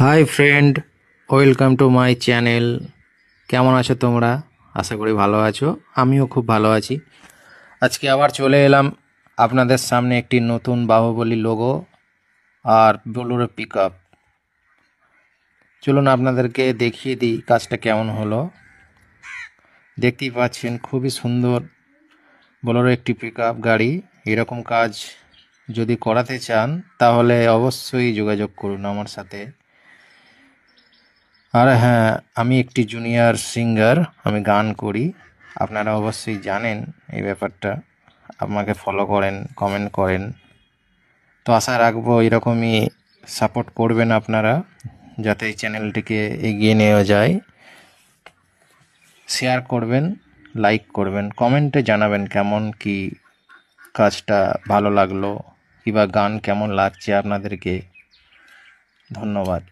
Hi friend, welcome to my channel. কেমন আছো তোমরা? আশা করি ভালো আছো। আমিও খুব ভালো আছি। আজকে আবার চলে এলাম আপনাদের সামনে একটি নতুন বাহুবলী লোগো আর বোলেরো পিক আপ। চলুন আপনাদেরকে দেখিয়ে দিই কাজটা কেমন হলো। দেখতেই পাচ্ছেন খুবই সুন্দর বোলেরো একটি পিক আপ গাড়ি। এরকম কাজ যদি করাতে চান তাহলে অবশ্যই যোগাযোগ করুন আমার সাথে। আর হ্যাঁ, আমি একটি জুনিয়র সিঙ্গার, আমি গান করি। আপনারা অবশ্যই জানেন এই ব্যাপারটা, আমাকে ফলো করেন, কমেন্ট করেন। তো আশা রাখবো এরকমই সাপোর্ট করবেন আপনারা, যাতে এই চ্যানেলটিকে এগিয়ে নেওয়া যায়। শেয়ার করবেন, লাইক করবেন, কমেন্টে জানাবেন কেমন কি কাজটা ভালো লাগলো, কিংবা গান কেমন লাগছে আপনাদেরকে। ধন্যবাদ।